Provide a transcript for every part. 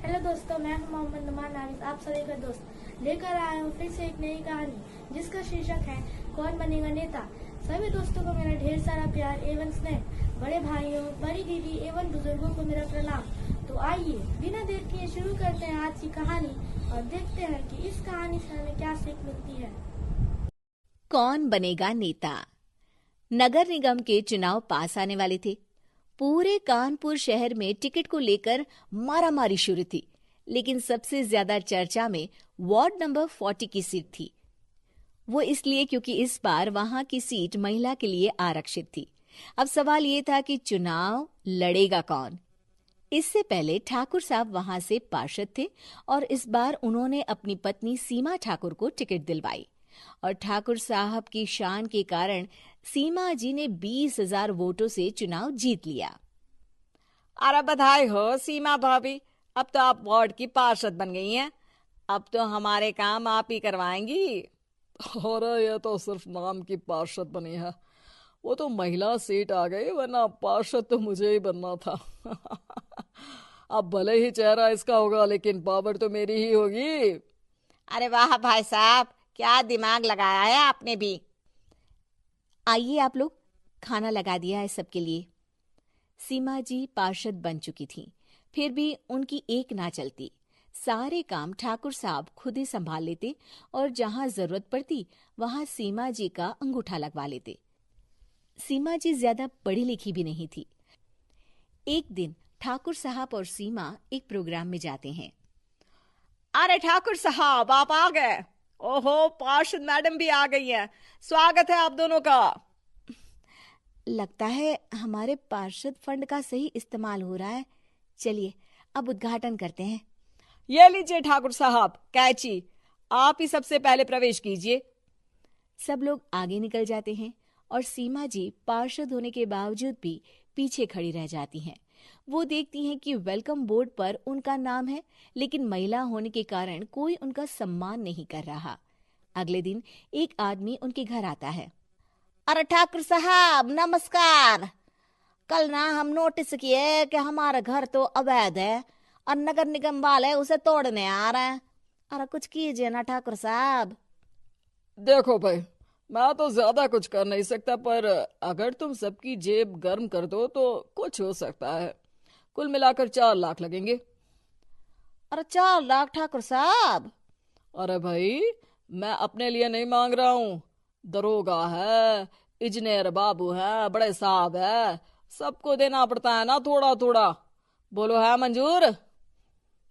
Hello दोस्तों, मैं हूं मोहम्मद नुमान नारिस, आप सभी का दोस्त। लेकर आया हूं फिर से एक नई कहानी जिसका शीर्षक है कौन बनेगा नेता। सभी दोस्तों को मेरा ढेर सारा प्यार एवं स्नेह। बड़े भाइयों, बड़ी दीदी एवं बुजुर्गों को मेरा प्रणाम। तो आइए बिना देर किए शुरू करते हैं आज की कहानी और देखते हैं कि इस कहानी से हमें क्या सीख मिलती है। कौन बनेगा नेता। नगर निगम के चुनाव पास आने वाले थे। पूरे कानपुर शहर में टिकट को लेकर मारामारी शुरू थी, लेकिन सबसे ज्यादा चर्चा में वार्ड नंबर 40 की सीट थी। वो इसलिए क्योंकि इस बार वहां की सीट महिला के लिए आरक्षित थी। अब सवाल ये था कि चुनाव लड़ेगा कौन। इससे पहले ठाकुर साहब वहां से पार्षद थे और इस बार उन्होंने अपनी पत्नी सीमा ठाकुर को टिकट दिलवाई और ठाकुर साहब की शान के कारण सीमा जी ने 20,000 वोटों से चुनाव जीत लिया। अरे बधाई हो सीमा भाभी, अब तो आप वार्ड की पार्षद बन गई हैं। अब तो हमारे काम आप ही करवाएंगी। अरे ये तो सिर्फ नाम की पार्षद बनी है, वो तो महिला सीट आ गई, वरना पार्षद तो मुझे ही बनना था। अब भले ही चेहरा इसका होगा लेकिन पावर तो मेरी ही होगी। अरे वाह भाई साहब, क्या दिमाग लगाया है आपने भी। आइए आप लोग, खाना लगा दिया है सबके लिए। सीमा जी पार्षद बन चुकी थीं, फिर भी उनकी एक ना चलती। सारे काम ठाकुर साहब खुद ही संभाल लेते और जहां जरूरत पड़ती वहां सीमा जी का अंगूठा लगवा लेते। सीमा जी ज्यादा पढ़ी लिखी भी नहीं थी। एक दिन ठाकुर साहब और सीमा एक प्रोग्राम में जाते हैं। अरे ठाकुर साहब, आप आ गए। ओहो, पार्षद मैडम भी आ गई हैं। स्वागत है आप दोनों का। लगता है हमारे पार्षद फंड का सही इस्तेमाल हो रहा है। चलिए अब उद्घाटन करते हैं। ये लीजिए ठाकुर साहब कैची, आप ही सबसे पहले प्रवेश कीजिए। सब लोग आगे निकल जाते हैं और सीमा जी पार्षद होने के बावजूद भी पीछे खड़ी रह जाती हैं। वो देखती हैं कि वेलकम बोर्ड पर उनका नाम है, लेकिन महिला होने के कारण कोई उनका सम्मान नहीं कर रहा। अगले दिन एक आदमी उनके घर आता है। अरे ठाकुर साहब नमस्कार। कल ना हम नोटिस किए कि हमारा घर तो अवैध है और नगर निगम वाले उसे तोड़ने आ रहे हैं। अरे कुछ कीजिए ना ठाकुर साहब। देखो भाई, मैं तो ज्यादा कुछ कर नहीं सकता, पर अगर तुम सबकी जेब गर्म कर दो तो कुछ हो सकता है। कुल मिलाकर 4 लाख लगेंगे। अरे 4 लाख ठाकुर साहब? अरे भाई, मैं अपने लिए नहीं मांग रहा हूँ। दरोगा है, इंजीनियर बाबू है, बड़े साहब है, सबको देना पड़ता है ना थोड़ा थोड़ा। बोलो है मंजूर?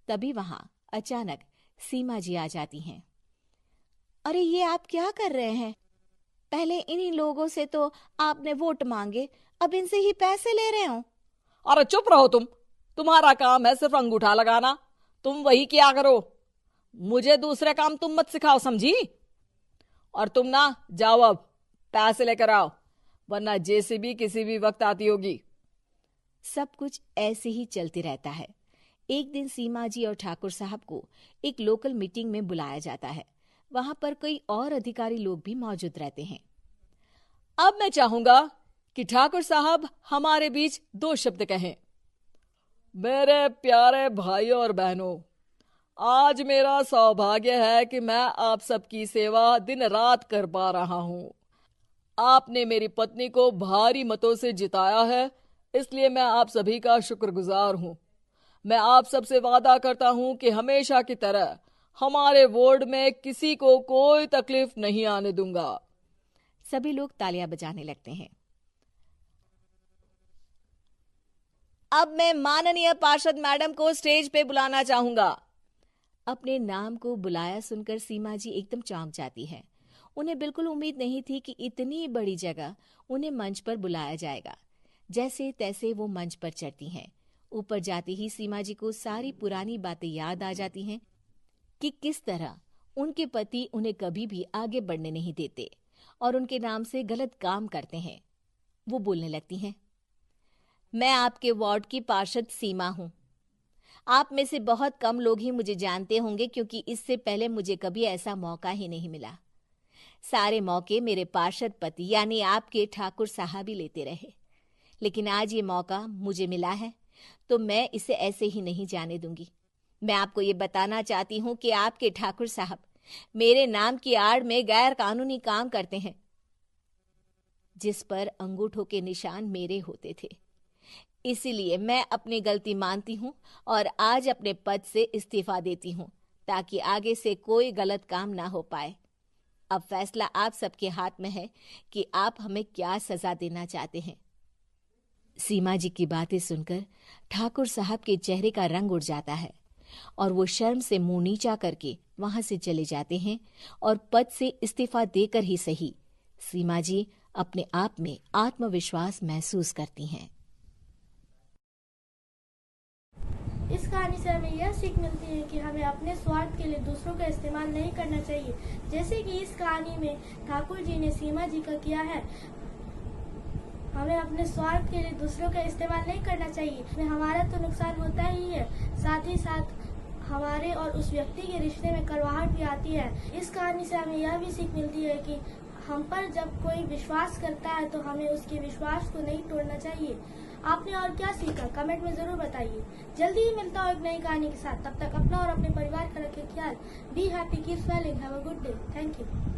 तभी वहां अचानक सीमा जी आ जाती हैं। अरे ये आप क्या कर रहे हैं? पहले इन्हीं लोगों से तो आपने वोट मांगे, अब इनसे ही पैसे ले रहे हो। अरे चुप रहो तुम, तुम्हारा काम है सिर्फ अंगूठा लगाना, तुम वही किया करो। मुझे दूसरे काम तुम मत सिखाओ, समझी? और तुम ना जाओ, अब पैसे लेकर आओ, वरना जेसीबी किसी भी वक्त आती होगी। सब कुछ ऐसे ही चलते रहता है। एक दिन सीमा जी और ठाकुर साहब को एक लोकल मीटिंग में बुलाया जाता है। वहां पर कई और अधिकारी लोग भी मौजूद रहते हैं। अब मैं चाहूंगा कि ठाकुर साहब हमारे बीच 2 शब्द कहें। मेरे प्यारे भाइयों और बहनों, आज मेरा सौभाग्य है कि मैं आप सबकी सेवा दिन रात कर पा रहा हूँ। आपने मेरी पत्नी को भारी मतों से जिताया है, इसलिए मैं आप सभी का शुक्रगुजार हूँ। मैं आप सबसे वादा करता हूँ कि हमेशा की तरह हमारे वार्ड में किसी को कोई तकलीफ नहीं आने दूंगा। सभी लोग तालियां बजाने लगते हैं। अब मैं माननीय पार्षद मैडम को स्टेज पे बुलाना चाहूंगा। अपने नाम को बुलाया सुनकर सीमा जी एकदम चौंक जाती है। उन्हें बिल्कुल उम्मीद नहीं थी कि इतनी बड़ी जगह उन्हें मंच पर बुलाया जाएगा। जैसे तैसे वो मंच पर चढ़ती हैं। ऊपर जाते ही सीमा जी को सारी पुरानी बातें याद आ जाती हैं कि किस तरह उनके पति उन्हें कभी भी आगे बढ़ने नहीं देते और उनके नाम से गलत काम करते हैं। वो बोलने लगती हैं। मैं आपके वार्ड की पार्षद सीमा हूँ। आप में से बहुत कम लोग ही मुझे जानते होंगे, क्योंकि इससे पहले मुझे कभी ऐसा मौका ही नहीं मिला। सारे मौके मेरे पार्षद पति यानी आपके ठाकुर साहब ही लेते रहे, लेकिन आज ये मौका मुझे मिला है तो मैं इसे ऐसे ही नहीं जाने दूंगी। मैं आपको ये बताना चाहती हूँ कि आपके ठाकुर साहब मेरे नाम की आड़ में गैर कानूनी काम करते हैं, जिस पर अंगूठों के निशान मेरे होते थे। इसीलिए मैं अपनी गलती मानती हूँ और आज अपने पद से इस्तीफा देती हूँ, ताकि आगे से कोई गलत काम ना हो पाए। अब फैसला आप सबके हाथ में है कि आप हमें क्या सजा देना चाहते हैं। सीमा जी की बातें सुनकर ठाकुर साहब के चेहरे का रंग उड़ जाता है और वो शर्म से मुंह नीचा करके वहां से चले जाते हैं और पद से इस्तीफा देकर ही सही सीमा जी अपने आप में आत्मविश्वास महसूस करती हैं। इस कहानी से हमें यह सीख मिलती है कि हमें अपने स्वार्थ के लिए दूसरों का इस्तेमाल नहीं करना चाहिए, जैसे कि इस कहानी में ठाकुर जी ने सीमा जी का किया है। हमें अपने स्वार्थ के लिए दूसरों का इस्तेमाल नहीं करना चाहिए। हमारा तो नुकसान होता ही है, साथ ही साथ हमारे और उस व्यक्ति के रिश्ते में कड़वाहट भी आती है। इस कहानी से हमें यह भी सीख मिलती है कि हम पर जब कोई विश्वास करता है तो हमें उसके विश्वास को नहीं तोड़ना चाहिए। आपने और क्या सीखा कमेंट में जरूर बताइए। जल्दी ही मिलता हूँ एक नई कहानी के साथ। तब तक अपना और अपने परिवार का रखें ख्याल। Be happy, keep smiling, have a good day. Thank you.